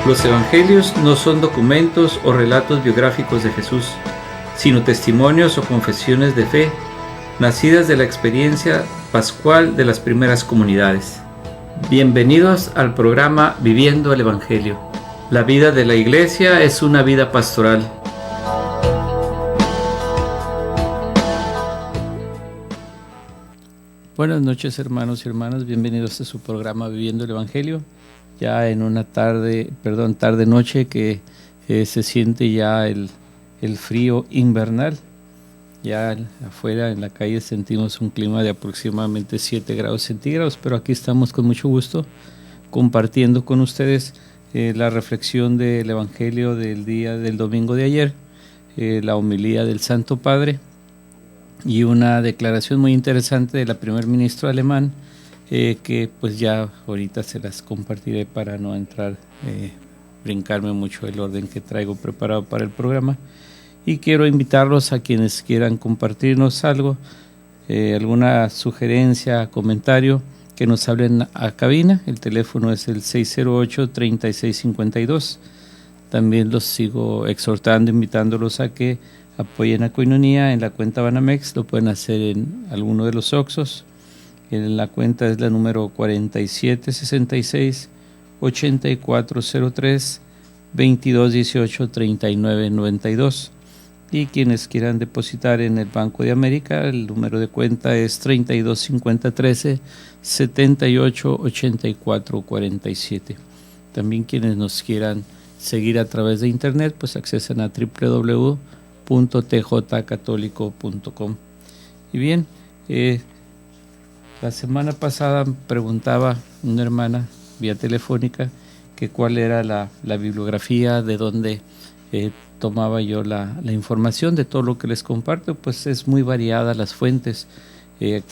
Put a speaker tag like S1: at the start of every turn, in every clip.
S1: Los evangelios no son documentos o relatos biográficos de Jesús, sino testimonios o confesiones de fe, nacidas de la experiencia pascual de las primeras comunidades. Bienvenidos al programa Viviendo el Evangelio. La vida de la Iglesia es una vida pastoral. Buenas noches, hermanos y hermanas, bienvenidos a su programa Viviendo el Evangelio. Ya en una tarde-noche que se siente ya el frío invernal. Ya afuera en la calle sentimos un clima de aproximadamente 7 grados centígrados, pero aquí estamos con mucho gusto compartiendo con ustedes la reflexión del Evangelio del día del domingo de ayer, la homilía del Santo Padre y una declaración muy interesante de la primer ministro alemán, que pues ya ahorita se las compartiré para no brincarme mucho el orden que traigo preparado para el programa. Y quiero invitarlos a quienes quieran compartirnos algo, alguna sugerencia, comentario, que nos hablen a cabina. El teléfono es el 608-3652. También los sigo exhortando, invitándolos a que apoyen a Koinonia en la cuenta Banamex. Lo pueden hacer en alguno de los Oxxos. En la cuenta es la número 4766-8403-2218-3992. Y quienes quieran depositar en el Banco de América, el número de cuenta es 325013-788447. También quienes nos quieran seguir a través de internet, pues accesan a www.tjcatólico.com. Y bien, la semana pasada preguntaba una hermana vía telefónica que cuál era la bibliografía, de dónde tomaba yo la información de todo lo que les comparto. Pues es muy variada las fuentes.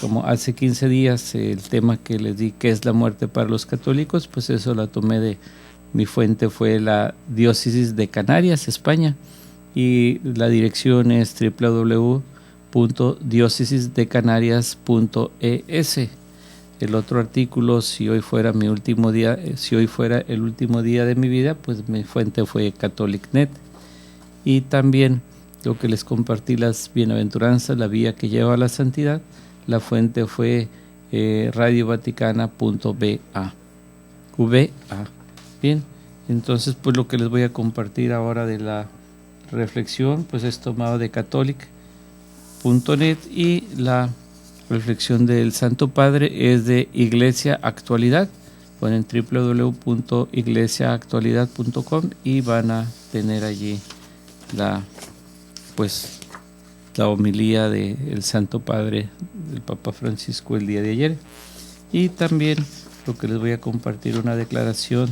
S1: Como hace 15 días el tema que les di, ¿qué es la muerte para los católicos? Pues eso la tomé de mi fuente, fue la Diócesis de Canarias, España, y la dirección es www.diocesisdecanarias.es. El otro artículo, si hoy fuera el último día de mi vida, pues mi fuente fue CatholicNet. Y también lo que les compartí, las bienaventuranzas, la vía que lleva a la santidad, la fuente fue radiovaticana.va. Bien, entonces pues lo que les voy a compartir ahora de la reflexión pues es tomado de catholic.net, y la reflexión del Santo Padre es de Iglesia Actualidad. Ponen www.iglesiaactualidad.com y van a tener allí la homilía del Santo Padre del Papa Francisco el día de ayer. Y también lo que les voy a compartir, una declaración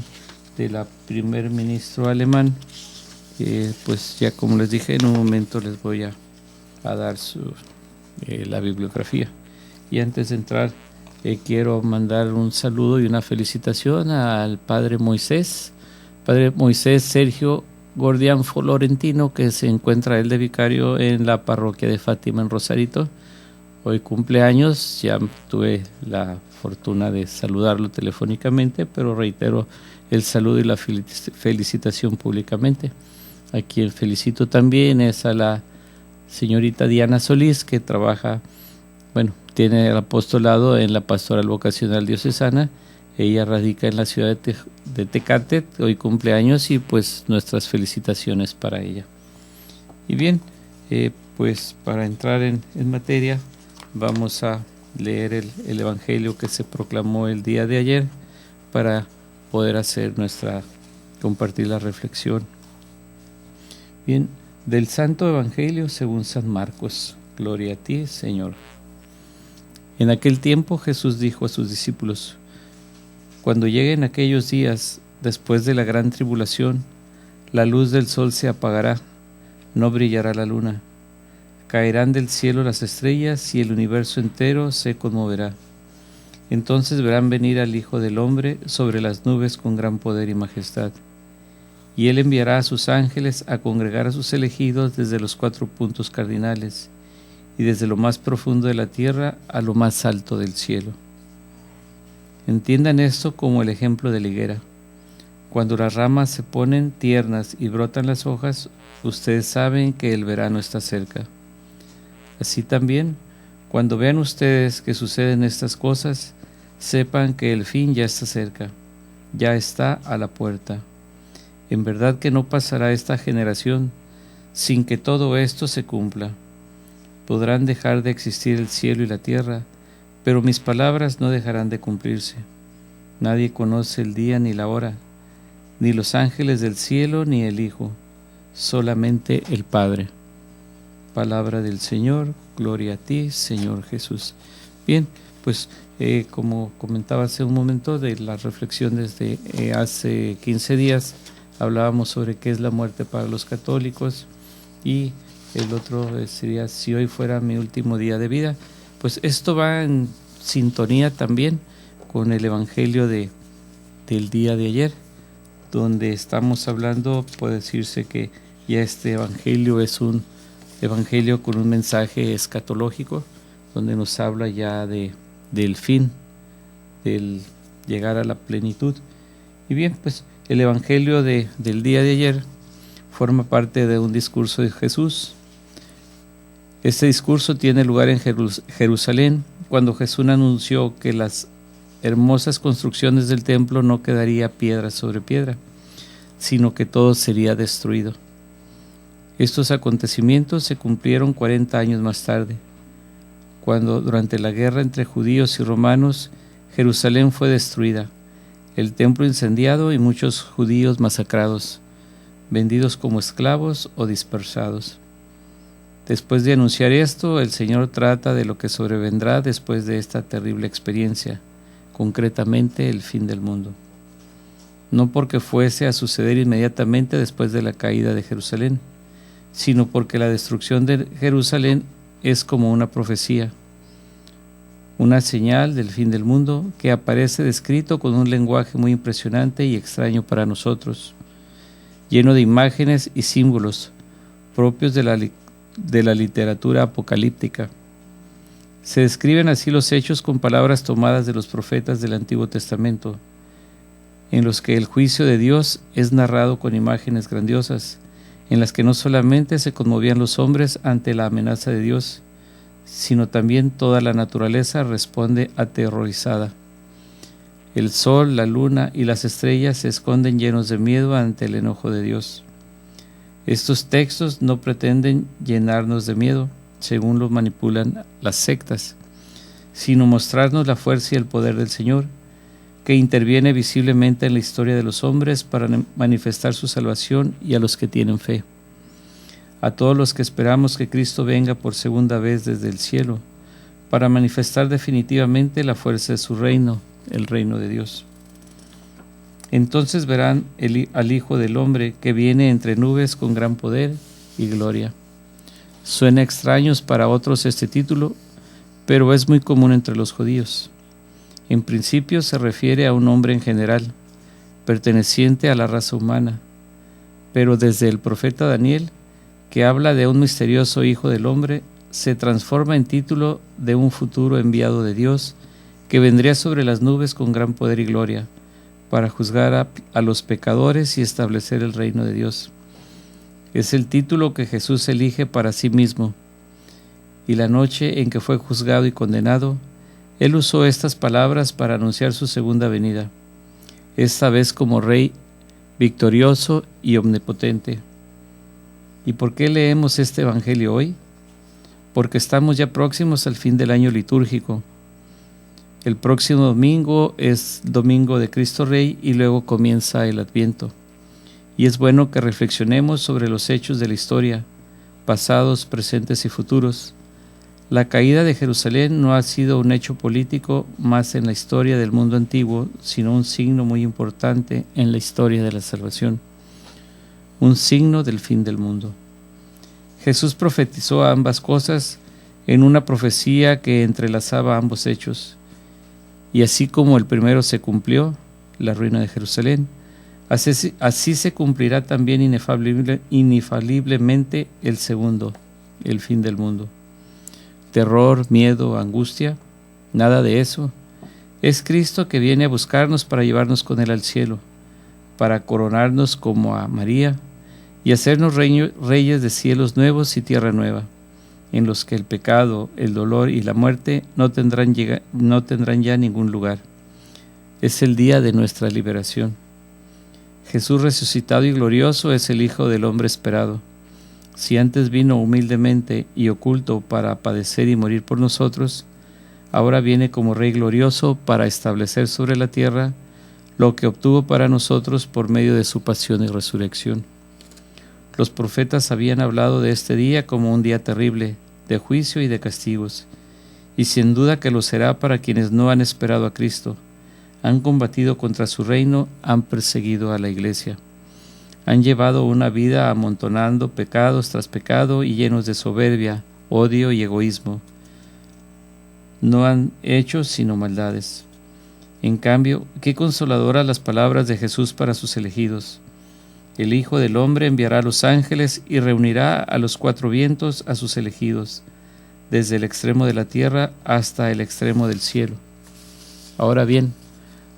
S1: de la primer ministro alemán. Pues ya como les dije, en un momento les voy a dar la bibliografía. Y antes de entrar, quiero mandar un saludo y una felicitación al Padre Moisés Sergio Gordián Florentino, que se encuentra él de vicario en la parroquia de Fátima en Rosarito. Hoy cumpleaños, ya tuve la fortuna de saludarlo telefónicamente, pero reitero el saludo y la felicitación públicamente. A quien felicito también es a la señorita Diana Solís, que tiene el apostolado en la Pastoral Vocacional Diocesana. Ella radica en la ciudad de Tecate, hoy cumpleaños, y pues nuestras felicitaciones para ella. Y bien, pues para entrar en materia, vamos a leer el Evangelio que se proclamó el día de ayer para poder compartir la reflexión. Bien, del Santo Evangelio según San Marcos. Gloria a ti, Señor. En aquel tiempo Jesús dijo a sus discípulos: cuando lleguen aquellos días, después de la gran tribulación, la luz del sol se apagará, no brillará la luna, caerán del cielo las estrellas y el universo entero se conmoverá. Entonces verán venir al Hijo del Hombre sobre las nubes con gran poder y majestad. Y Él enviará a sus ángeles a congregar a sus elegidos desde los 4 puntos cardinales, y desde lo más profundo de la tierra a lo más alto del cielo. Entiendan esto como el ejemplo de la higuera. Cuando las ramas se ponen tiernas y brotan las hojas, ustedes saben que el verano está cerca. Así también, cuando vean ustedes que suceden estas cosas, sepan que el fin ya está cerca, ya está a la puerta. En verdad que no pasará esta generación sin que todo esto se cumpla. Podrán dejar de existir el cielo y la tierra, pero mis palabras no dejarán de cumplirse. Nadie conoce el día ni la hora, ni los ángeles del cielo ni el Hijo, solamente el Padre. Palabra del Señor, gloria a ti, Señor Jesús. Bien, pues como comentaba hace un momento de las reflexiones de hace 15 días, hablábamos sobre qué es la muerte para los católicos, y el otro sería si hoy fuera mi último día de vida. Pues esto va en sintonía también con el Evangelio del día de ayer, donde estamos hablando, puede decirse que ya este Evangelio es un Evangelio con un mensaje escatológico, donde nos habla ya del fin, del llegar a la plenitud. Y bien, pues el Evangelio del día de ayer forma parte de un discurso de Jesús. Este discurso tiene lugar en Jerusalén, cuando Jesús anunció que las hermosas construcciones del templo no quedaría piedra sobre piedra, sino que todo sería destruido. Estos acontecimientos se cumplieron 40 años más tarde, cuando durante la guerra entre judíos y romanos, Jerusalén fue destruida, el templo incendiado y muchos judíos masacrados, vendidos como esclavos o dispersados. Después de anunciar esto, el Señor trata de lo que sobrevendrá después de esta terrible experiencia, concretamente el fin del mundo. No porque fuese a suceder inmediatamente después de la caída de Jerusalén, sino porque la destrucción de Jerusalén es como una profecía, una señal del fin del mundo que aparece descrito con un lenguaje muy impresionante y extraño para nosotros, lleno de imágenes y símbolos propios de la literatura apocalíptica. Se describen así los hechos con palabras tomadas de los profetas del Antiguo Testamento, en los que el juicio de Dios es narrado con imágenes grandiosas, en las que no solamente se conmovían los hombres ante la amenaza de Dios, sino también toda la naturaleza responde aterrorizada. El sol, la luna y las estrellas se esconden llenos de miedo ante el enojo de Dios. Estos textos no pretenden llenarnos de miedo, según lo manipulan las sectas, sino mostrarnos la fuerza y el poder del Señor, que interviene visiblemente en la historia de los hombres para manifestar su salvación y a los que tienen fe. A todos los que esperamos que Cristo venga por segunda vez desde el cielo, para manifestar definitivamente la fuerza de su reino, el reino de Dios. Entonces verán al Hijo del Hombre que viene entre nubes con gran poder y gloria. Suena extraños para otros este título, pero es muy común entre los judíos. En principio se refiere a un hombre en general, perteneciente a la raza humana, pero desde el profeta Daniel, que habla de un misterioso Hijo del Hombre, se transforma en título de un futuro enviado de Dios, que vendría sobre las nubes con gran poder y gloria, para juzgar a los pecadores y establecer el reino de Dios. Es el título que Jesús elige para sí mismo, y la noche en que fue juzgado y condenado, Él usó estas palabras para anunciar su segunda venida, esta vez como Rey victorioso y omnipotente. ¿Y por qué leemos este Evangelio hoy? Porque estamos ya próximos al fin del año litúrgico. El próximo domingo es Domingo de Cristo Rey y luego comienza el Adviento. Y es bueno que reflexionemos sobre los hechos de la historia, pasados, presentes y futuros. La caída de Jerusalén no ha sido un hecho político más en la historia del mundo antiguo, sino un signo muy importante en la historia de la salvación, un signo del fin del mundo. Jesús profetizó ambas cosas en una profecía que entrelazaba ambos hechos. Y así como el primero se cumplió, la ruina de Jerusalén, así se cumplirá también inefablemente el segundo, el fin del mundo. Terror, miedo, angustia, nada de eso. Es Cristo que viene a buscarnos para llevarnos con Él al cielo, para coronarnos como a María y hacernos reyes de cielos nuevos y tierra nueva, en los que el pecado, el dolor y la muerte no tendrán ya ningún lugar. Es el día de nuestra liberación. Jesús resucitado y glorioso es el Hijo del hombre esperado. Si antes vino humildemente y oculto para padecer y morir por nosotros, ahora viene como Rey glorioso para establecer sobre la tierra lo que obtuvo para nosotros por medio de su pasión y resurrección. Los profetas habían hablado de este día como un día terrible, de juicio y de castigos, y sin duda que lo será para quienes no han esperado a Cristo, han combatido contra su reino, han perseguido a la Iglesia, han llevado una vida amontonando pecados tras pecado y llenos de soberbia, odio y egoísmo. No han hecho sino maldades. En cambio, qué consoladoras las palabras de Jesús para sus elegidos. El Hijo del Hombre enviará a los ángeles y reunirá a los cuatro vientos a sus elegidos, desde el extremo de la tierra hasta el extremo del cielo. Ahora bien,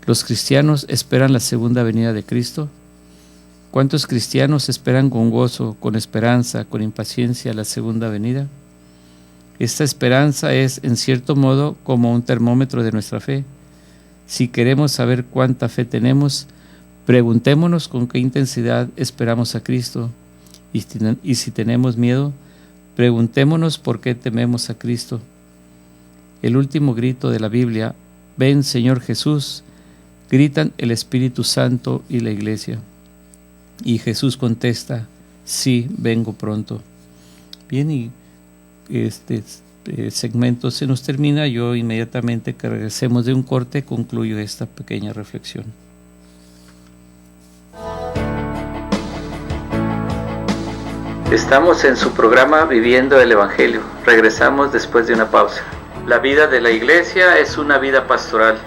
S1: ¿los cristianos esperan la segunda venida de Cristo? ¿Cuántos cristianos esperan con gozo, con esperanza, con impaciencia la segunda venida? Esta esperanza es, en cierto modo, como un termómetro de nuestra fe. Si queremos saber cuánta fe tenemos, preguntémonos con qué intensidad esperamos a Cristo. Y si tenemos miedo, preguntémonos por qué tememos a Cristo. El último grito de la Biblia, «Ven, Señor Jesús», gritan el Espíritu Santo y la Iglesia. Y Jesús contesta, «Sí, vengo pronto». Bien, y este segmento se nos termina. Yo inmediatamente que regresemos de un corte concluyo esta pequeña reflexión. Estamos en su programa Viviendo el Evangelio. Regresamos después de una pausa. La vida de la Iglesia es una vida pastoral.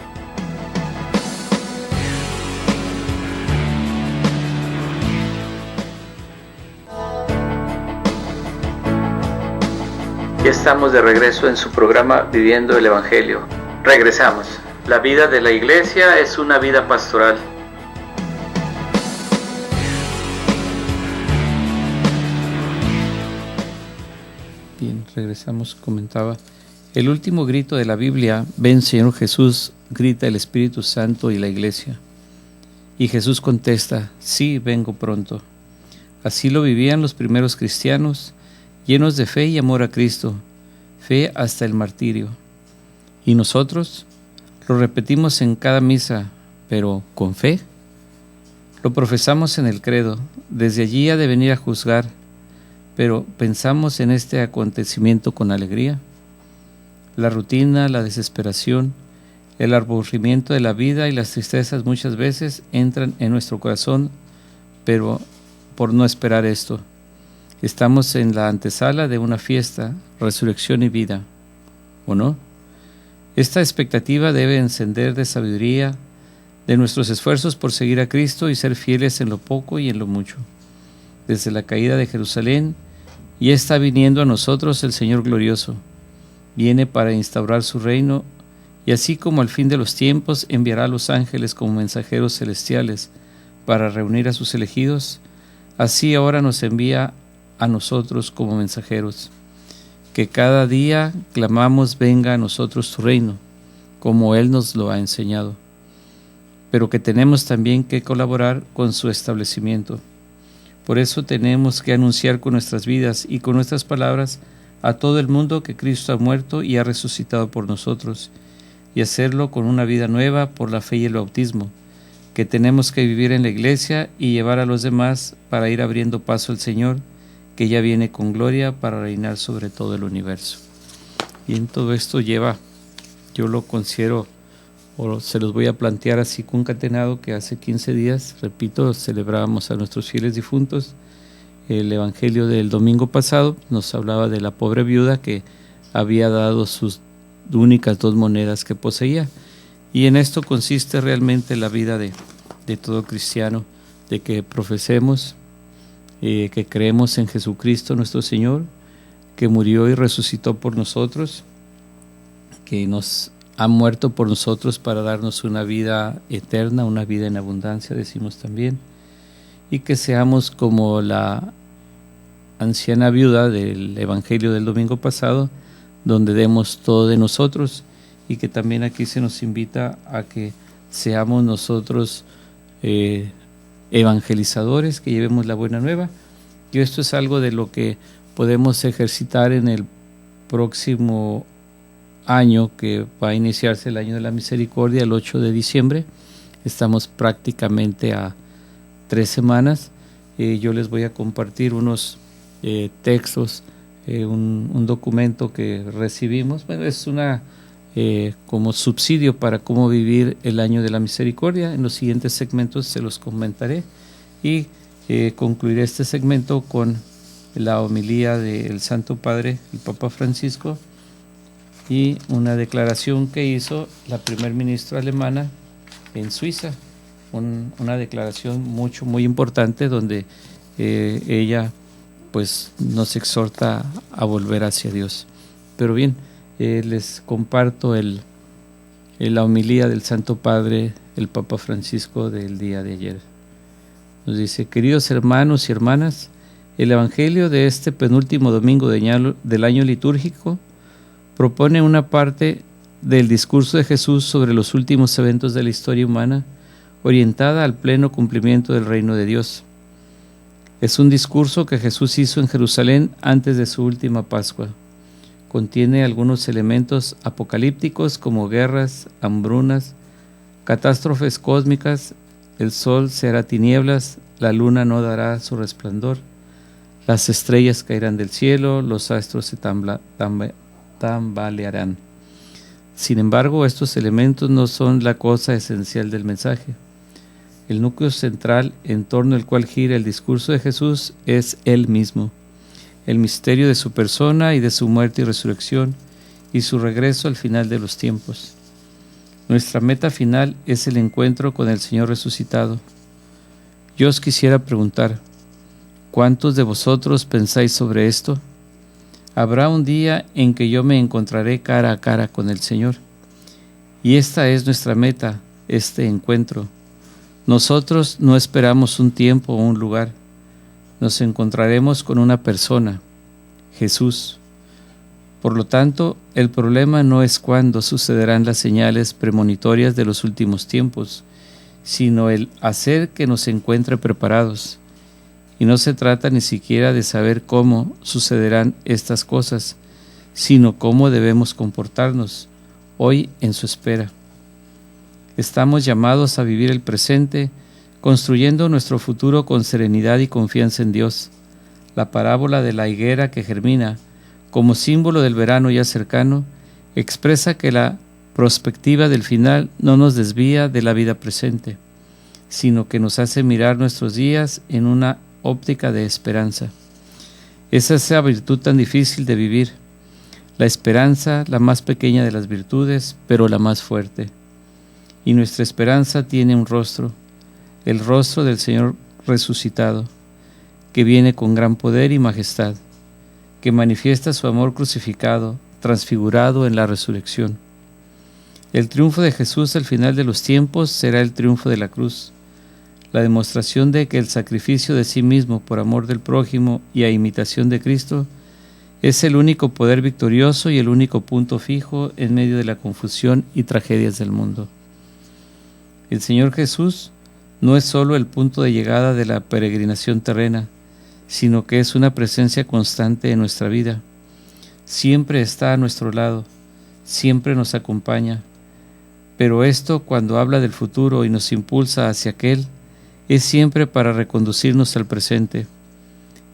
S1: Ya estamos de regreso en su programa Viviendo el Evangelio. Regresamos. La vida de la Iglesia es una vida pastoral. Bien, regresamos. Comentaba, el último grito de la Biblia, «Ven, Señor Jesús», grita el Espíritu Santo y la Iglesia. Y Jesús contesta, «Sí, vengo pronto». Así lo vivían los primeros cristianos, llenos de fe y amor a Cristo, fe hasta el martirio. ¿Y nosotros? Lo repetimos en cada misa, pero ¿con fe? Lo profesamos en el credo, desde allí ha de venir a juzgar, pero ¿pensamos en este acontecimiento con alegría? La rutina, la desesperación, el aburrimiento de la vida y las tristezas muchas veces entran en nuestro corazón, pero por no esperar esto. Estamos en la antesala de una fiesta, resurrección y vida, ¿o no? Esta expectativa debe encender de sabiduría, de nuestros esfuerzos por seguir a Cristo y ser fieles en lo poco y en lo mucho. Desde la caída de Jerusalén, ya está viniendo a nosotros el Señor glorioso. Viene para instaurar su reino, y así como al fin de los tiempos enviará a los ángeles como mensajeros celestiales para reunir a sus elegidos, así ahora nos envía a nosotros como mensajeros, que cada día clamamos venga a nosotros tu reino, como Él nos lo ha enseñado, pero que tenemos también que colaborar con su establecimiento. Por eso tenemos que anunciar con nuestras vidas y con nuestras palabras a todo el mundo que Cristo ha muerto y ha resucitado por nosotros, y hacerlo con una vida nueva por la fe y el bautismo, que tenemos que vivir en la Iglesia y llevar a los demás para ir abriendo paso al Señor, que ya viene con gloria para reinar sobre todo el universo. Y en todo esto lleva, yo lo considero, o se los voy a plantear así concatenado, que hace 15 días, repito, celebrábamos a nuestros fieles difuntos. El Evangelio del domingo pasado nos hablaba de la pobre viuda que había dado sus únicas 2 monedas que poseía. Y en esto consiste realmente la vida de todo cristiano, de que profesemos, que creemos en Jesucristo nuestro Señor, que murió y resucitó por nosotros, que nos ha muerto por nosotros para darnos una vida eterna, una vida en abundancia, decimos también, y que seamos como la anciana viuda del Evangelio del domingo pasado, donde demos todo de nosotros, y que también aquí se nos invita a que seamos nosotros evangelizadores, que llevemos la buena nueva. Y esto es algo de lo que podemos ejercitar en el próximo año, que va a iniciarse el año de la misericordia el 8 de diciembre. Estamos prácticamente a 3 semanas. Yo les voy a compartir unos textos, un documento que recibimos. Bueno, es una como subsidio para cómo vivir el año de la misericordia. En los siguientes segmentos se los comentaré, y concluiré este segmento con la homilía del Santo Padre, el Papa Francisco, y una declaración que hizo la primer ministra alemana en Suiza, una declaración muy importante, donde ella pues nos exhorta a volver hacia Dios. Pero bien, les comparto la homilía del Santo Padre, el Papa Francisco, del día de ayer. Nos dice: queridos hermanos y hermanas, el Evangelio de este penúltimo domingo del año litúrgico propone una parte del discurso de Jesús sobre los últimos eventos de la historia humana, orientada al pleno cumplimiento del reino de Dios. Es un discurso que Jesús hizo en Jerusalén antes de su última Pascua. Contiene algunos elementos apocalípticos como guerras, hambrunas, catástrofes cósmicas. El sol se hará tinieblas, la luna no dará su resplandor, las estrellas caerán del cielo, los astros se tambalearán. Sin embargo, estos elementos no son la cosa esencial del mensaje. El núcleo central en torno al cual gira el discurso de Jesús es Él mismo, el misterio de su persona y de su muerte y resurrección, y su regreso al final de los tiempos. Nuestra meta final es el encuentro con el Señor resucitado. Yo os quisiera preguntar, ¿cuántos de vosotros pensáis sobre esto? Habrá un día en que yo me encontraré cara a cara con el Señor. Y esta es nuestra meta, este encuentro. Nosotros no esperamos un tiempo o un lugar. Nos encontraremos con una persona, Jesús. Por lo tanto, el problema no es cuándo sucederán las señales premonitorias de los últimos tiempos, sino el hacer que nos encuentre preparados. Y no se trata ni siquiera de saber cómo sucederán estas cosas, sino cómo debemos comportarnos hoy en su espera. Estamos llamados a vivir el presente, construyendo nuestro futuro con serenidad y confianza en Dios. La parábola de la higuera que germina, como símbolo del verano ya cercano, expresa que la perspectiva del final no nos desvía de la vida presente, sino que nos hace mirar nuestros días en una óptica de esperanza. Es esa virtud tan difícil de vivir, la esperanza, la más pequeña de las virtudes, pero la más fuerte. Y nuestra esperanza tiene un rostro, el rostro del Señor resucitado, que viene con gran poder y majestad, que manifiesta su amor crucificado, transfigurado en la resurrección. El triunfo de Jesús al final de los tiempos será el triunfo de la cruz, la demostración de que el sacrificio de sí mismo por amor del prójimo y a imitación de Cristo es el único poder victorioso y el único punto fijo en medio de la confusión y tragedias del mundo. El Señor Jesús no es solo el punto de llegada de la peregrinación terrena, sino que es una presencia constante en nuestra vida. Siempre está a nuestro lado, siempre nos acompaña. Pero esto, cuando habla del futuro y nos impulsa hacia aquel, es siempre para reconducirnos al presente.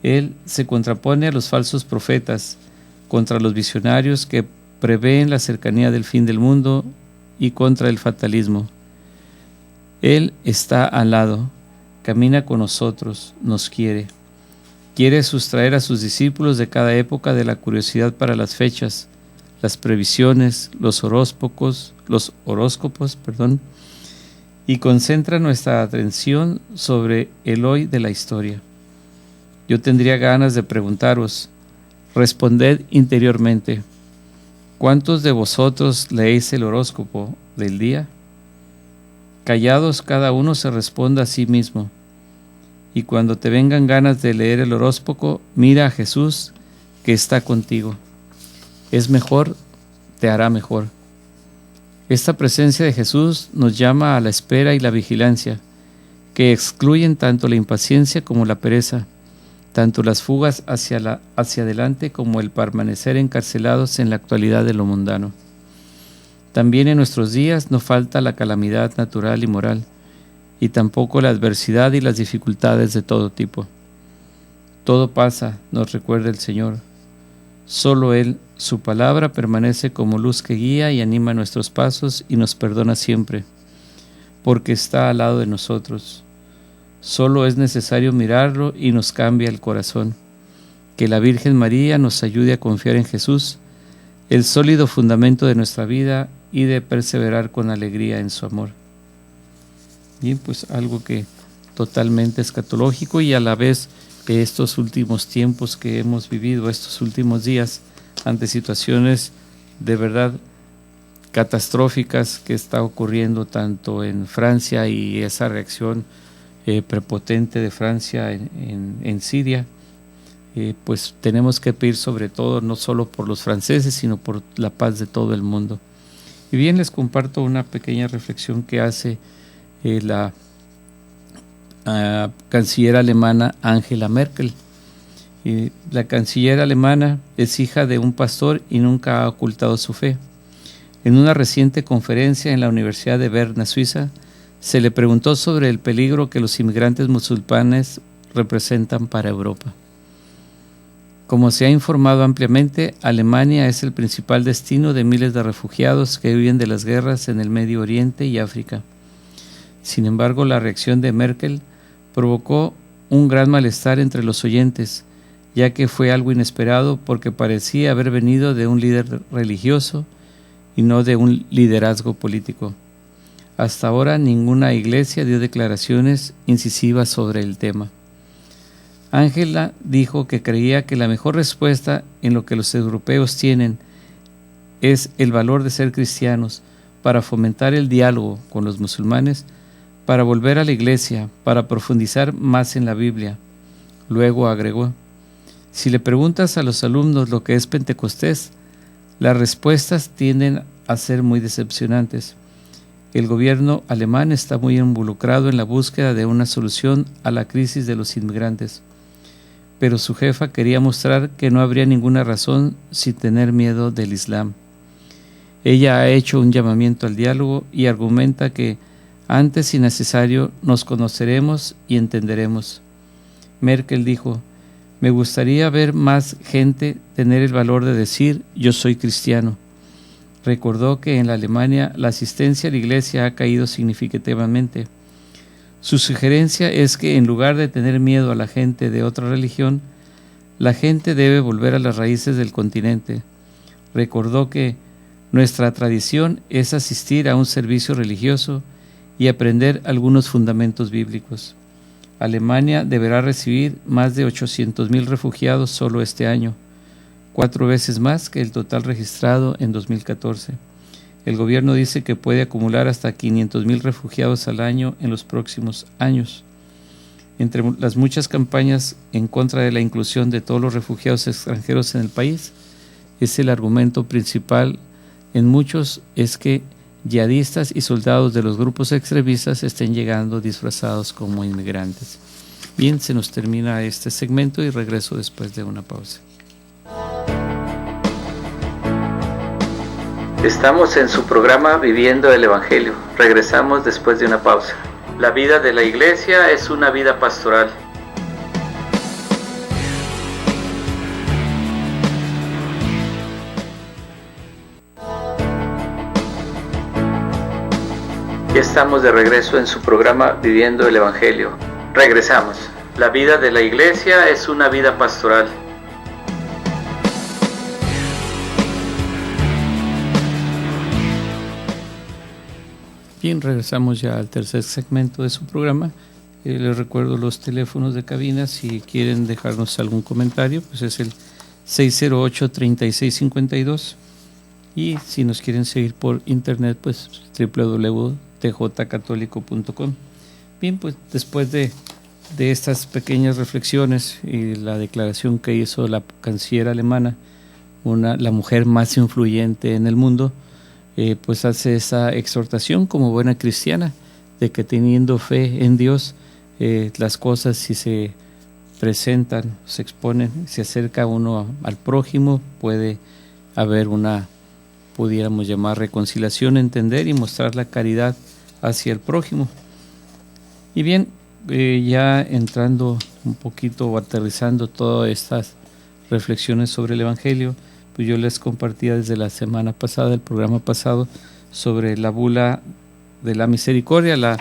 S1: Él se contrapone a los falsos profetas, contra los visionarios que prevén la cercanía del fin del mundo y contra el fatalismo. Él está al lado, camina con nosotros, nos quiere. Quiere sustraer a sus discípulos de cada época de la curiosidad para las fechas, las previsiones, los horóscopos, y concentra nuestra atención sobre el hoy de la historia. Yo tendría ganas de preguntaros, responded interiormente, ¿Cuántos de vosotros leéis el horóscopo del día? Callados cada uno se responda a sí mismo. Y cuando te vengan ganas de leer el horóscopo, mira a Jesús que está contigo. Es mejor, te hará mejor. Esta presencia de Jesús nos llama a la espera y la vigilancia, que excluyen tanto la impaciencia como la pereza, tanto las fugas hacia adelante como el permanecer encarcelados en la actualidad de lo mundano. También en nuestros días no falta la calamidad natural y moral, y tampoco la adversidad y las dificultades de todo tipo. Todo pasa, nos recuerda el Señor. Solo Él, su palabra, permanece como luz que guía y anima nuestros pasos y nos perdona siempre, porque está al lado de nosotros. Solo es necesario mirarlo y nos cambia el corazón. Que la Virgen María nos ayude a confiar en Jesús, el sólido fundamento de nuestra vida, y de perseverar con alegría en su amor. Bien, pues algo que totalmente escatológico, y a la vez estos últimos tiempos que hemos vivido, estos últimos días, ante situaciones de verdad catastróficas que está ocurriendo tanto en Francia y esa reacción prepotente de Francia en Siria, pues tenemos que pedir sobre todo, no solo por los franceses, sino por la paz de todo el mundo. Y bien, les comparto una pequeña reflexión que hace la canciller alemana Angela Merkel. La canciller alemana es hija de un pastor y nunca ha ocultado su fe. En una reciente conferencia en la Universidad de Berna, Suiza, se le preguntó sobre el peligro que los inmigrantes musulmanes representan para Europa. Como se ha informado ampliamente, Alemania es el principal destino de miles de refugiados que huyen de las guerras en el Medio Oriente y África. Sin embargo, la reacción de Merkel provocó un gran malestar entre los oyentes, ya que fue algo inesperado porque parecía haber venido de un líder religioso y no de un liderazgo político. Hasta ahora ninguna iglesia dio declaraciones incisivas sobre el tema. Angela dijo que creía que la mejor respuesta en lo que los europeos tienen es el valor de ser cristianos, para fomentar el diálogo con los musulmanes, para volver a la iglesia, para profundizar más en la Biblia. Luego agregó: si le preguntas a los alumnos lo que es Pentecostés, las respuestas tienden a ser muy decepcionantes. El gobierno alemán está muy involucrado en la búsqueda de una solución a la crisis de los inmigrantes, pero su jefa quería mostrar que no habría ninguna razón sin tener miedo del Islam. Ella ha hecho un llamamiento al diálogo y argumenta que antes, si necesario, nos conoceremos y entenderemos. Merkel dijo: me gustaría ver más gente tener el valor de decir yo soy cristiano. Recordó que en la Alemania la asistencia a la iglesia ha caído significativamente. Su sugerencia es que en lugar de tener miedo a la gente de otra religión, la gente debe volver a las raíces del continente. Recordó que nuestra tradición es asistir a un servicio religioso y aprender algunos fundamentos bíblicos. Alemania deberá recibir más de 800,000 refugiados solo este año, 4 veces más que el total registrado en 2014. El gobierno dice que puede acumular hasta 500,000 refugiados al año en los próximos años. Entre las muchas campañas en contra de la inclusión de todos los refugiados extranjeros en el país, es el argumento principal en muchos es que yihadistas y soldados de los grupos extremistas estén llegando disfrazados como inmigrantes. Bien, se nos termina este segmento y regreso después de una pausa. Estamos en su programa Viviendo el Evangelio. Regresamos después de una pausa. La vida de la iglesia es una vida pastoral. Ya estamos de regreso en su programa Viviendo el Evangelio. Regresamos. La vida de la iglesia es una vida pastoral. Bien, regresamos ya al tercer segmento de su programa. Les recuerdo los teléfonos de cabina. Si quieren dejarnos algún comentario, pues es el 608-3652 Y si nos quieren seguir por internet, pues www.tjcatólico.com. Bien, pues después de estas pequeñas reflexiones y la declaración que hizo la canciller alemana, la mujer más influyente en el mundo, pues hace esa exhortación como buena cristiana de que teniendo fe en Dios, las cosas si se presentan, se exponen, se acerca uno al prójimo, puede haber una, pudiéramos llamar reconciliación, entender y mostrar la caridad hacia el prójimo. Y bien, ya entrando un poquito o aterrizando todas estas reflexiones sobre el Evangelio, pues yo les compartía desde la semana pasada, el programa pasado, sobre la bula de la misericordia, la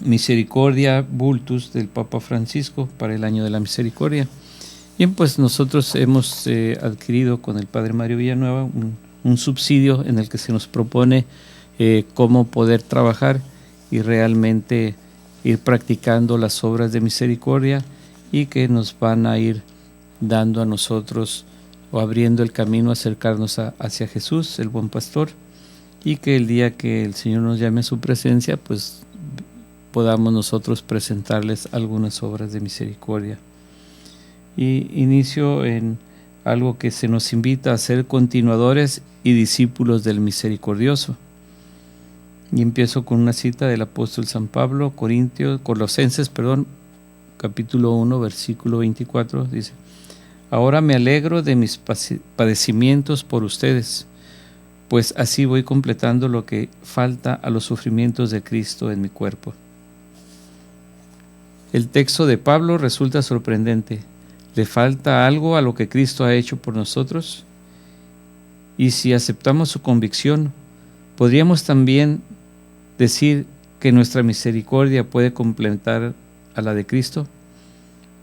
S1: Misericordia Vultus del Papa Francisco para el año de la misericordia. Bien, pues nosotros hemos adquirido con el Padre Mario Villanueva un subsidio en el que se nos propone cómo poder trabajar y realmente ir practicando las obras de misericordia y que nos van a ir dando a nosotros o abriendo el camino a acercarnos hacia Jesús, el buen pastor, y que el día que el Señor nos llame a su presencia, pues podamos nosotros presentarles algunas obras de misericordia. Y inicio en algo que se nos invita a ser continuadores y discípulos del misericordioso. Y empiezo con una cita del apóstol San Pablo, Colosenses, capítulo 1, versículo 24, dice: Ahora me alegro de mis padecimientos por ustedes, pues así voy completando lo que falta a los sufrimientos de Cristo en mi cuerpo. El texto de Pablo resulta sorprendente. ¿Le falta algo a lo que Cristo ha hecho por nosotros? Y si aceptamos su convicción, podríamos también decir que nuestra misericordia puede completar a la de Cristo.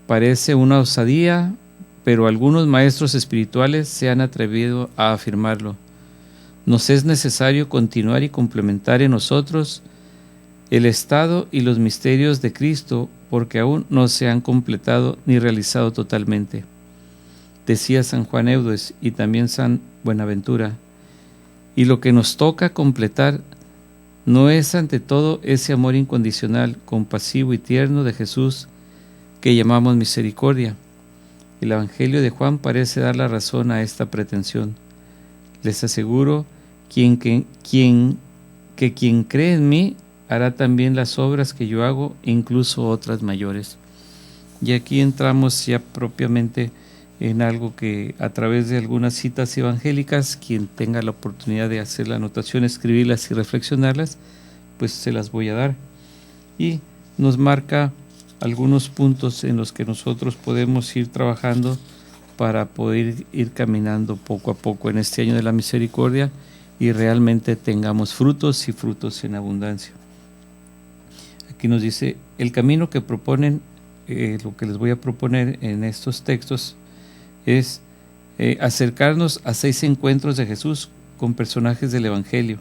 S1: Parece una osadía, pero algunos maestros espirituales se han atrevido a afirmarlo. Nos es necesario continuar y complementar en nosotros el estado y los misterios de Cristo, porque aún no se han completado ni realizado totalmente. Decía San Juan Eudes y también San Buenaventura, y lo que nos toca completar no es ante todo ese amor incondicional, compasivo y tierno de Jesús que llamamos misericordia. El Evangelio de Juan parece dar la razón a esta pretensión. Les aseguro que quien cree en mí hará también las obras que yo hago, e incluso otras mayores. Y aquí entramos ya propiamente en algo que a través de algunas citas evangélicas, quien tenga la oportunidad de hacer la anotación, escribirlas y reflexionarlas, pues se las voy a dar. Y nos marca algunos puntos en los que nosotros podemos ir trabajando para poder ir caminando poco a poco en este año de la misericordia y realmente tengamos frutos y frutos en abundancia. Aquí nos dice, el camino que proponen, lo que les voy a proponer en estos textos es acercarnos a 6 encuentros de Jesús con personajes del Evangelio: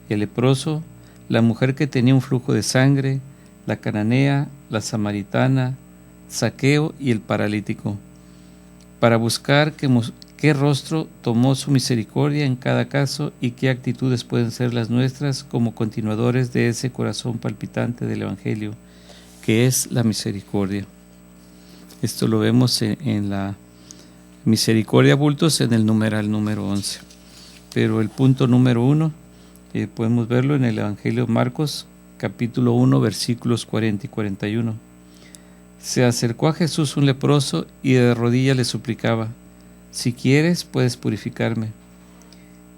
S1: el leproso, la mujer que tenía un flujo de sangre, la cananea, la samaritana, Zaqueo y el paralítico, para buscar qué rostro tomó su misericordia en cada caso y qué actitudes pueden ser las nuestras como continuadores de ese corazón palpitante del Evangelio, que es la misericordia. Esto lo vemos en la Misericordia Vultus en el numeral número 11. Pero el punto número 1 podemos verlo en el Evangelio de Marcos, capítulo 1, versículos 40 y 41. Se acercó a Jesús un leproso y de rodillas le suplicaba: si quieres, puedes purificarme.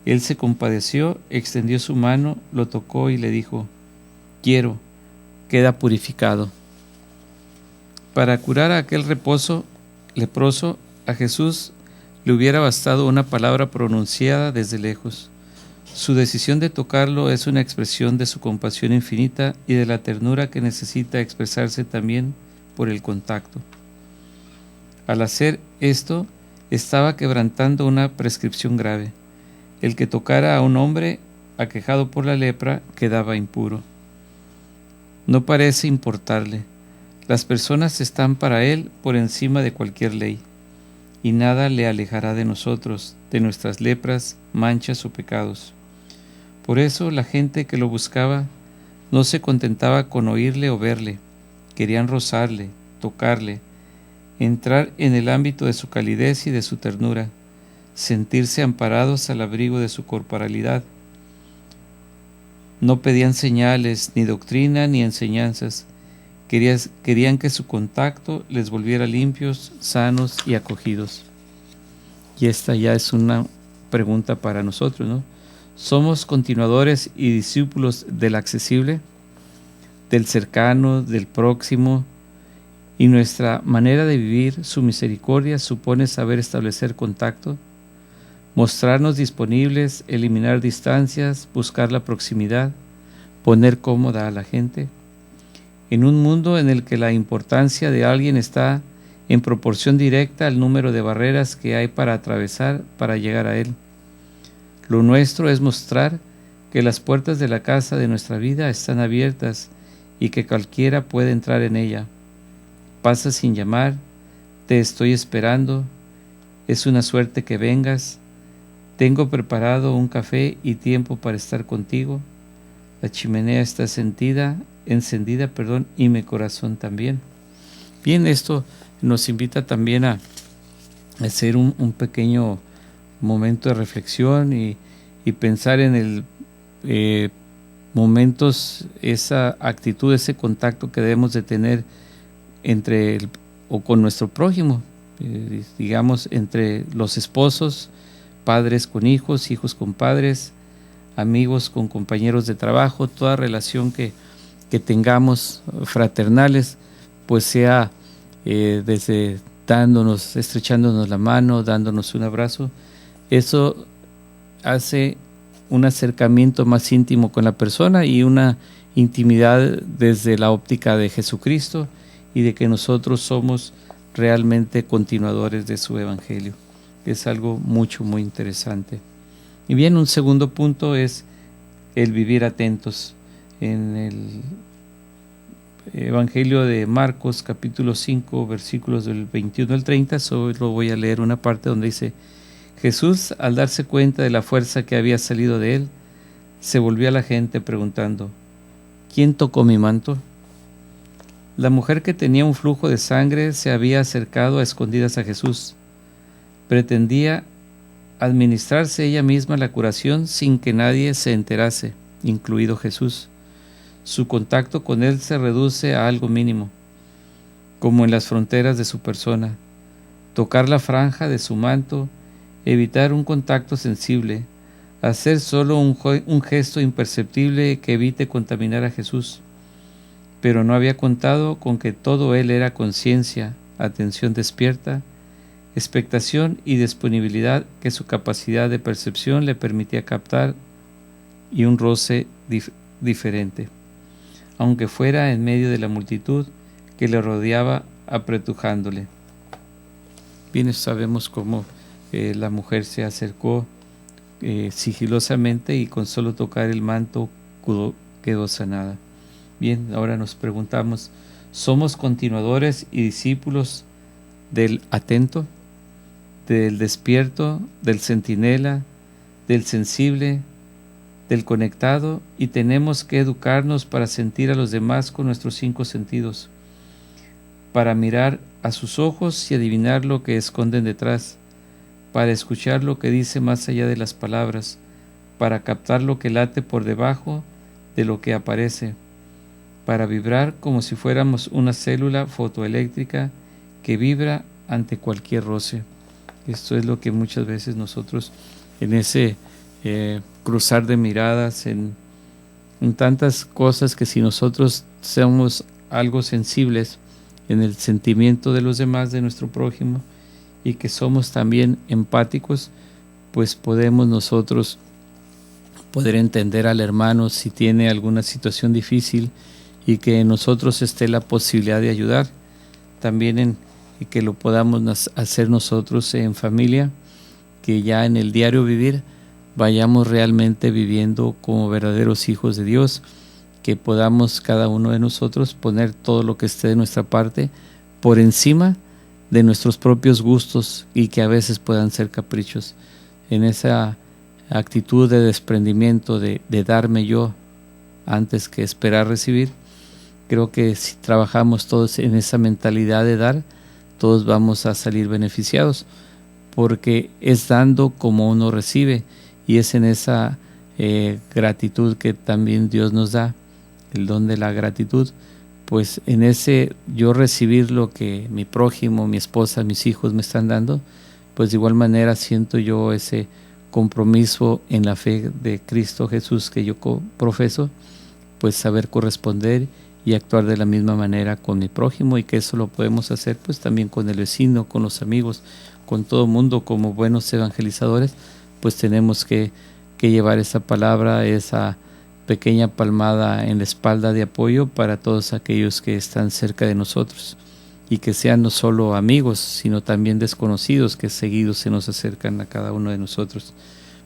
S1: Él se compadeció, extendió su mano, lo tocó y le dijo: quiero, queda purificado. Para curar a aquel leproso, a Jesús le hubiera bastado una palabra pronunciada desde lejos. Su decisión de tocarlo es una expresión de su compasión infinita y de la ternura que necesita expresarse también por el contacto. Al hacer esto, estaba quebrantando una prescripción grave. El que tocara a un hombre aquejado por la lepra quedaba impuro. No parece importarle. Las personas están para él por encima de cualquier ley. y nada le alejará de nosotros, de nuestras lepras, manchas o pecados. Por eso la gente que lo buscaba no se contentaba con oírle o verle, querían rozarle, tocarle, entrar en el ámbito de su calidez y de su ternura, sentirse amparados al abrigo de su corporalidad. No pedían señales, ni doctrina, ni enseñanzas. Querían que su contacto les volviera limpios, sanos y acogidos. Y esta ya es una pregunta para nosotros, ¿no? ¿Somos continuadores y discípulos del accesible, del cercano, del próximo? Y nuestra manera de vivir su misericordia supone saber establecer contacto, mostrarnos disponibles, eliminar distancias, buscar la proximidad, poner cómoda a la gente. En un mundo en el que la importancia de alguien está en proporción directa al número de barreras que hay para atravesar para llegar a él. Lo nuestro es mostrar que las puertas de la casa de nuestra vida están abiertas y que cualquiera puede entrar en ella. Pasa sin llamar, te estoy esperando, es una suerte que vengas, tengo preparado un café y tiempo para estar contigo, la chimenea está encendida, y mi corazón también. Bien, esto nos invita también a hacer un pequeño momento de reflexión y pensar en el momentos, esa actitud, ese contacto que debemos de tener o con nuestro prójimo, digamos, entre los esposos, padres con hijos, hijos con padres, amigos con compañeros de trabajo, toda relación que tengamos fraternales, pues sea desde estrechándonos la mano, dándonos un abrazo. Eso hace un acercamiento más íntimo con la persona y una intimidad desde la óptica de Jesucristo y de que nosotros somos realmente continuadores de su evangelio. Es algo muy interesante. Y bien, un segundo punto es el vivir atentos. En el Evangelio de Marcos, capítulo 5, versículos del 21 al 30, solo voy a leer una parte donde dice: Jesús, al darse cuenta de la fuerza que había salido de él, se volvió a la gente preguntando: ¿quién tocó mi manto? La mujer que tenía un flujo de sangre se había acercado a escondidas a Jesús. Pretendía administrarse ella misma la curación sin que nadie se enterase, incluido Jesús. Su contacto con él se reduce a algo mínimo, como en las fronteras de su persona: tocar la franja de su manto, evitar un contacto sensible, hacer solo un gesto imperceptible que evite contaminar a Jesús. Pero no había contado con que todo él era conciencia, atención despierta, expectación y disponibilidad que su capacidad de percepción le permitía captar, y un roce diferente, aunque fuera en medio de la multitud que le rodeaba apretujándole. Bien, sabemos cómo la mujer se acercó sigilosamente y con solo tocar el manto quedó sanada. Bien, ahora nos preguntamos: ¿somos continuadores y discípulos del atento, del despierto, del centinela, del sensible, del conectado? Y tenemos que educarnos para sentir a los demás con nuestros 5 sentidos, para mirar a sus ojos y adivinar lo que esconden detrás, para escuchar lo que dice más allá de las palabras, para captar lo que late por debajo de lo que aparece, para vibrar como si fuéramos una célula fotoeléctrica que vibra ante cualquier roce. Esto es lo que muchas veces nosotros, en ese cruzar de miradas, en tantas cosas, que si nosotros somos algo sensibles en el sentimiento de los demás, de nuestro prójimo, y que somos también empáticos, pues podemos nosotros poder entender al hermano si tiene alguna situación difícil y que en nosotros esté la posibilidad de ayudar. También y que lo podamos hacer nosotros en familia, que ya en el diario vivir vayamos realmente viviendo como verdaderos hijos de Dios, que podamos cada uno de nosotros poner todo lo que esté de nuestra parte por encima de nuestros propios gustos y que a veces puedan ser caprichos. En esa actitud de desprendimiento, de darme yo antes que esperar recibir, creo que si trabajamos todos en esa mentalidad de dar, todos vamos a salir beneficiados, porque es dando como uno recibe, y es en esa gratitud que también Dios nos da, el don de la gratitud. Pues en ese yo recibir lo que mi prójimo, mi esposa, mis hijos me están dando, pues de igual manera siento yo ese compromiso en la fe de Cristo Jesús que yo profeso, pues saber corresponder y actuar de la misma manera con mi prójimo, y que eso lo podemos hacer pues también con el vecino, con los amigos, con todo mundo. Como buenos evangelizadores, pues tenemos que llevar esa palabra, esa pequeña palmada en la espalda de apoyo para todos aquellos que están cerca de nosotros, y que sean no solo amigos, sino también desconocidos que seguidos se nos acercan a cada uno de nosotros.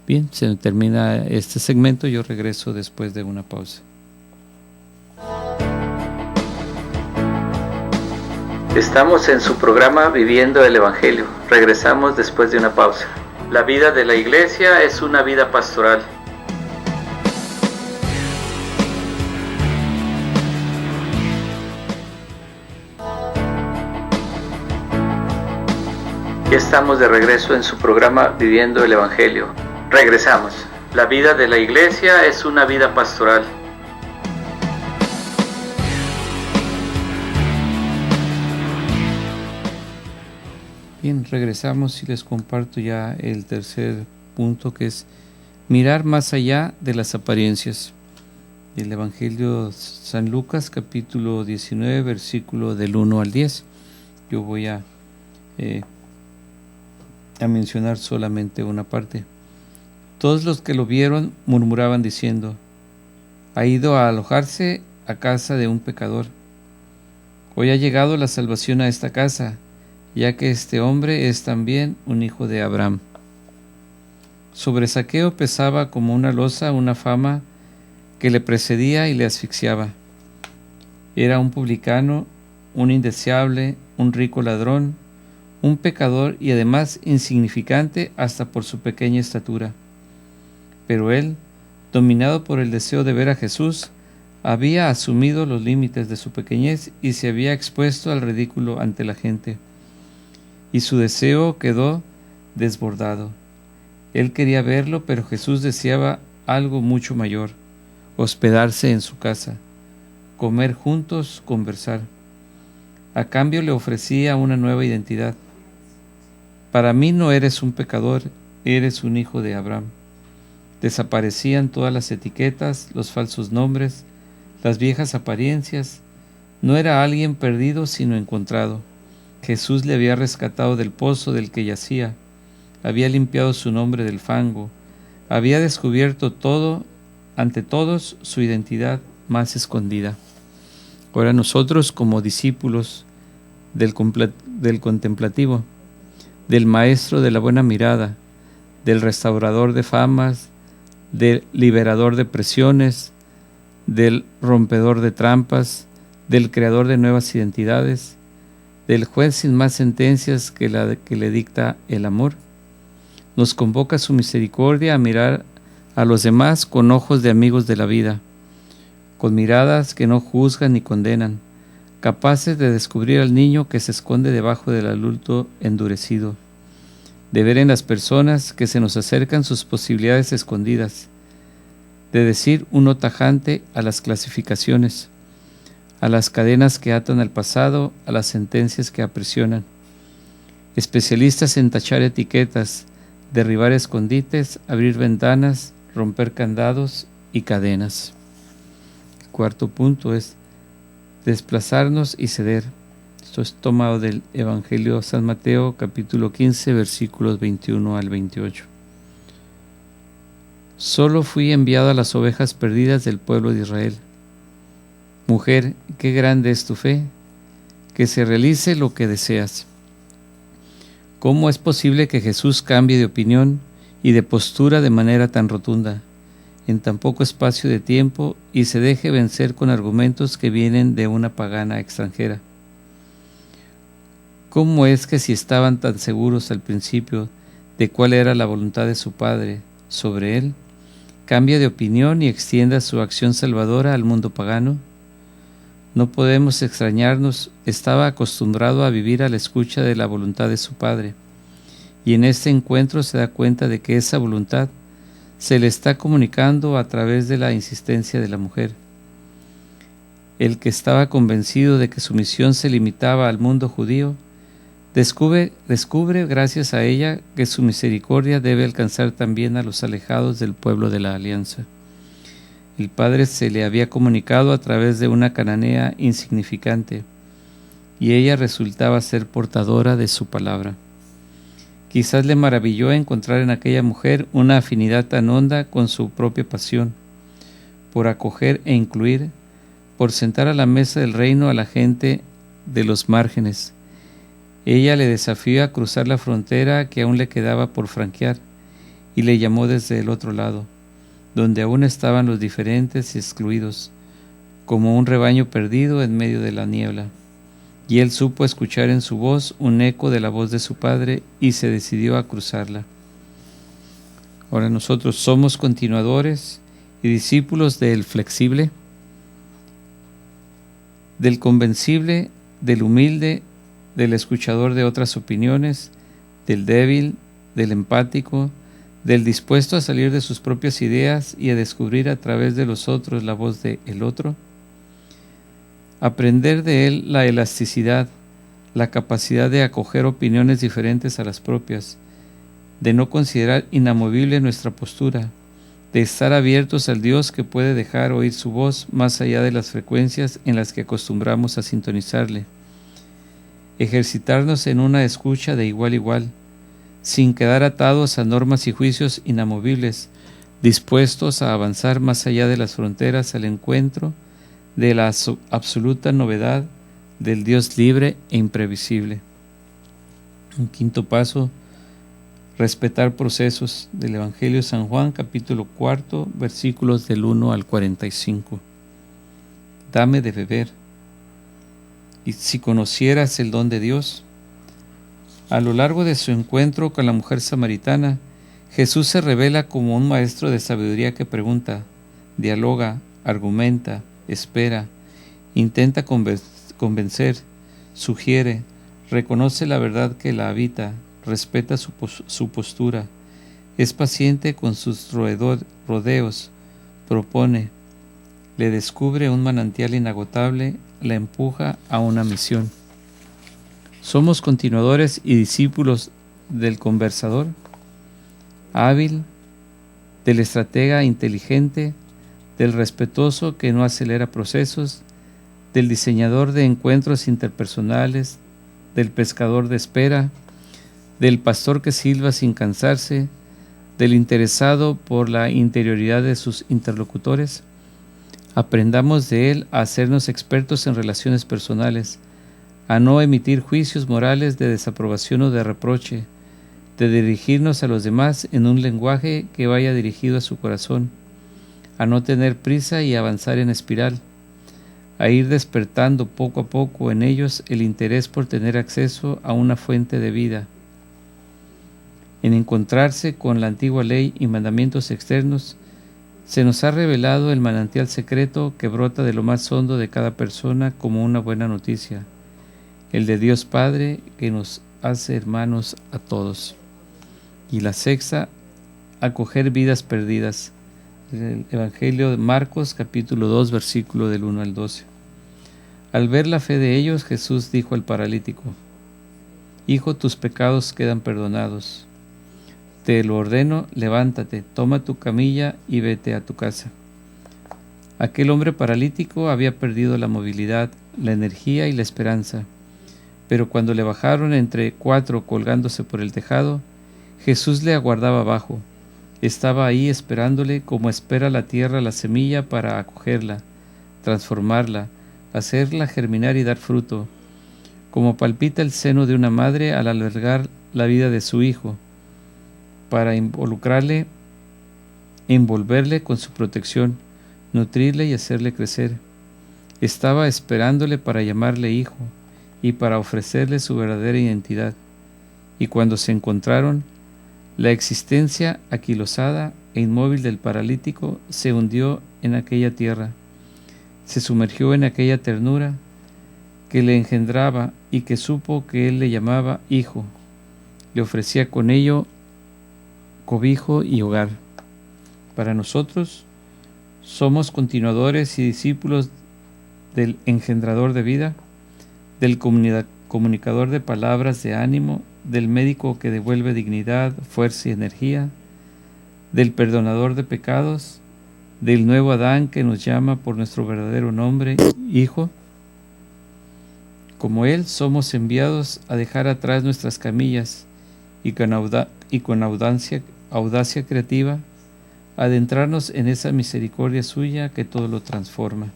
S1: Bien, se termina este segmento, yo regreso después de una pausa. Estamos en su programa Viviendo el Evangelio. Regresamos después de una pausa. La vida de la iglesia es una vida pastoral. Ya estamos de regreso en su programa Viviendo el Evangelio. Regresamos. La vida de la iglesia es una vida pastoral. Bien, regresamos y les comparto ya el tercer punto, que es mirar más allá de las apariencias. El Evangelio San Lucas, capítulo 19, versículo del 1 al 10. Yo voy a mencionar solamente una parte. Todos los que lo vieron murmuraban diciendo: ha ido a alojarse a casa de un pecador. Hoy ha llegado la salvación a esta casa, ya que este hombre es también un hijo de Abraham. Sobre Zaqueo pesaba como una losa una fama que le precedía y le asfixiaba. Era un publicano, un indeseable, un rico ladrón, un pecador y además insignificante hasta por su pequeña estatura. Pero él, dominado por el deseo de ver a Jesús, había asumido los límites de su pequeñez y se había expuesto al ridículo ante la gente. Y su deseo quedó desbordado. Él quería verlo, pero Jesús deseaba algo mucho mayor: hospedarse en su casa, comer juntos, conversar. A cambio le ofrecía una nueva identidad. Para mí no eres un pecador, eres un hijo de Abraham. Desaparecían todas las etiquetas, los falsos nombres, las viejas apariencias. No era alguien perdido, sino encontrado. Jesús le había rescatado del pozo del que yacía, había limpiado su nombre del fango, había descubierto todo, ante todos, su identidad más escondida. Ahora nosotros, como discípulos del contemplativo, del maestro de la buena mirada, del restaurador de famas, del liberador de presiones, del rompedor de trampas, del creador de nuevas identidades, del juez sin más sentencias que la que le dicta el amor, nos convoca su misericordia a mirar a los demás con ojos de amigos de la vida, con miradas que no juzgan ni condenan, capaces de descubrir al niño que se esconde debajo del adulto endurecido, de ver en las personas que se nos acercan sus posibilidades escondidas, de decir uno tajante a las clasificaciones, a las cadenas que atan al pasado, a las sentencias que aprisionan, especialistas en tachar etiquetas, derribar escondites, abrir ventanas, romper candados y cadenas. El cuarto punto es desplazarnos y ceder. Esto es tomado del Evangelio de San Mateo, capítulo 15, versículos 21 al 28. Solo fui enviado a las ovejas perdidas del pueblo de Israel. Mujer, qué grande es tu fe, que se realice lo que deseas. ¿Cómo es posible que Jesús cambie de opinión y de postura de manera tan rotunda, en tan poco espacio de tiempo, y se deje vencer con argumentos que vienen de una pagana extranjera? ¿Cómo es que si estaban tan seguros al principio de cuál era la voluntad de su Padre sobre él, cambia de opinión y extienda su acción salvadora al mundo pagano? No podemos extrañarnos, estaba acostumbrado a vivir a la escucha de la voluntad de su Padre, y en este encuentro se da cuenta de que esa voluntad se le está comunicando a través de la insistencia de la mujer. El que estaba convencido de que su misión se limitaba al mundo judío, descubre gracias a ella que su misericordia debe alcanzar también a los alejados del pueblo de la alianza. El Padre se le había comunicado a través de una cananea insignificante, y ella resultaba ser portadora de su palabra. Quizás le maravilló encontrar en aquella mujer una afinidad tan honda con su propia pasión, por acoger e incluir, por sentar a la mesa del reino a la gente de los márgenes. Ella le desafió a cruzar la frontera que aún le quedaba por franquear, y le llamó desde el otro lado, donde aún estaban los diferentes y excluidos, como un rebaño perdido en medio de la niebla. Y él supo escuchar en su voz un eco de la voz de su Padre y se decidió a cruzarla. Ahora nosotros somos continuadores y discípulos del flexible, del convencible, del humilde, del escuchador de otras opiniones, del débil, del empático, del dispuesto a salir de sus propias ideas y a descubrir a través de los otros la voz de el otro. Aprender de él la elasticidad, la capacidad de acoger opiniones diferentes a las propias, de no considerar inamovible nuestra postura, de estar abiertos al Dios que puede dejar oír su voz más allá de las frecuencias en las que acostumbramos a sintonizarle. Ejercitarnos en una escucha de igual a igual, sin quedar atados a normas y juicios inamovibles, dispuestos a avanzar más allá de las fronteras al encuentro de la absoluta novedad del Dios libre e imprevisible. Un quinto paso, respetar procesos, del Evangelio de San Juan, capítulo 4, versículos del 1 al 45. Dame de beber. Y si conocieras el don de Dios. A lo largo de su encuentro con la mujer samaritana, Jesús se revela como un maestro de sabiduría que pregunta, dialoga, argumenta, espera, intenta convencer, sugiere, reconoce la verdad que la habita, respeta su postura, es paciente con sus rodeos, propone, le descubre un manantial inagotable, la empuja a una misión. Somos continuadores y discípulos del conversador hábil, del estratega inteligente, del respetuoso que no acelera procesos, del diseñador de encuentros interpersonales, del pescador de espera, del pastor que silba sin cansarse, del interesado por la interioridad de sus interlocutores. Aprendamos de él a hacernos expertos en relaciones personales, a no emitir juicios morales de desaprobación o de reproche, de dirigirnos a los demás en un lenguaje que vaya dirigido a su corazón, a no tener prisa y avanzar en espiral, a ir despertando poco a poco en ellos el interés por tener acceso a una fuente de vida, en encontrarse con la antigua ley y mandamientos externos. Se nos ha revelado el manantial secreto que brota de lo más hondo de cada persona como una buena noticia, el de Dios Padre que nos hace hermanos a todos. Y la sexta, acoger vidas perdidas. El Evangelio de Marcos, capítulo 2, versículo del 1 al 12. Al ver la fe de ellos, Jesús dijo al paralítico, Hijo, tus pecados quedan perdonados. Te lo ordeno, levántate, toma tu camilla y vete a tu casa. Aquel hombre paralítico había perdido la movilidad, la energía y la esperanza. Pero cuando le bajaron entre 4 colgándose por el tejado, Jesús le aguardaba abajo. Estaba ahí esperándole como espera la tierra la semilla para acogerla, transformarla, hacerla germinar y dar fruto, como palpita el seno de una madre al albergar la vida de su hijo, para envolverle con su protección, nutrirle y hacerle crecer. Estaba esperándole para llamarle hijo, y para ofrecerle su verdadera identidad. Y cuando se encontraron, la existencia aquilosada e inmóvil del paralítico se hundió en aquella tierra, se sumergió en aquella ternura que le engendraba y que supo que él le llamaba hijo, le ofrecía con ello cobijo y hogar. Para nosotros, somos continuadores y discípulos del engendrador de vida, del comunicador de palabras de ánimo, del médico que devuelve dignidad, fuerza y energía, del perdonador de pecados, del nuevo Adán que nos llama por nuestro verdadero nombre, Hijo. Como Él, somos enviados a dejar atrás nuestras camillas y con audacia creativa, adentrarnos en esa misericordia suya que todo lo transforma.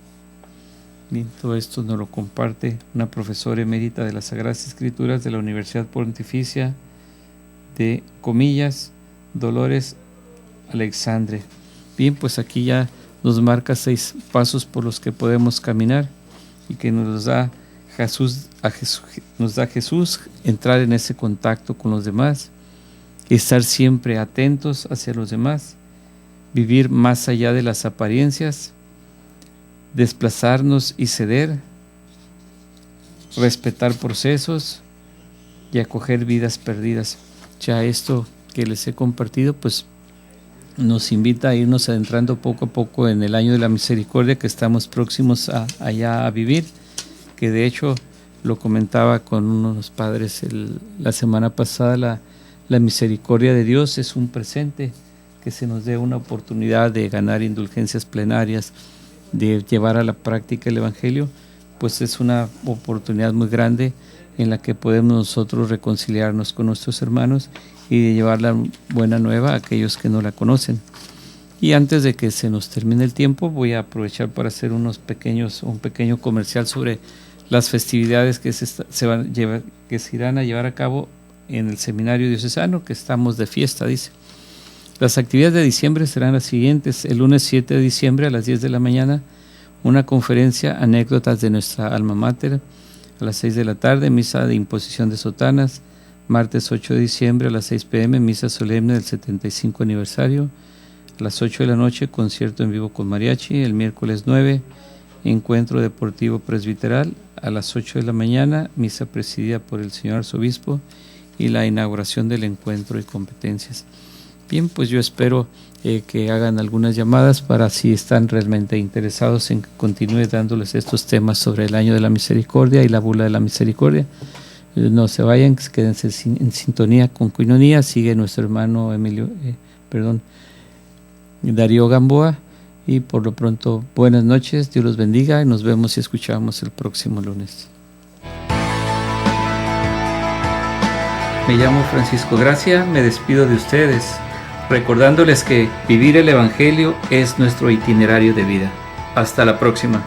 S1: Bien, todo esto nos lo comparte una profesora emérita de las Sagradas Escrituras de la Universidad Pontificia de Comillas, Dolores Alexandre. Bien, pues aquí ya nos marca 6 pasos por los que podemos caminar y que nos da Jesús entrar en ese contacto con los demás, estar siempre atentos hacia los demás, vivir más allá de las apariencias, desplazarnos y ceder, respetar procesos y acoger vidas perdidas. Ya esto que les he compartido, pues nos invita a irnos adentrando poco a poco en el año de la misericordia que estamos próximos allá a vivir, que de hecho lo comentaba con unos padres la semana pasada, la misericordia de Dios es un presente, que se nos dé una oportunidad de ganar indulgencias plenarias, de llevar a la práctica el Evangelio, pues es una oportunidad muy grande en la que podemos nosotros reconciliarnos con nuestros hermanos y de llevar la buena nueva a aquellos que no la conocen. Y antes de que se nos termine el tiempo, voy a aprovechar para hacer un pequeño comercial sobre las festividades que se irán a llevar a cabo en el Seminario Diocesano, que estamos de fiesta, dice. Las actividades de diciembre serán las siguientes: el lunes 7 de diciembre a las 10 de la mañana, una conferencia, anécdotas de nuestra alma mater. A las 6 de la tarde, misa de imposición de sotanas. Martes 8 de diciembre a las 6 p.m, misa solemne del 75 aniversario. A las 8 de la noche, concierto en vivo con mariachi. El miércoles 9, encuentro deportivo presbiteral. A las 8 de la mañana, misa presidida por el señor arzobispo y la inauguración del encuentro y competencias. Bien, pues yo espero que hagan algunas llamadas para si están realmente interesados en que continúe dándoles estos temas sobre el año de la misericordia y la bula de la misericordia. No se vayan, quédense en sintonía con Coinonía. Sigue nuestro hermano Darío Gamboa. Y por lo pronto, buenas noches, Dios los bendiga y nos vemos y escuchamos el próximo lunes. Me llamo Francisco Gracia, me despido de ustedes, recordándoles que vivir el Evangelio es nuestro itinerario de vida. Hasta la próxima.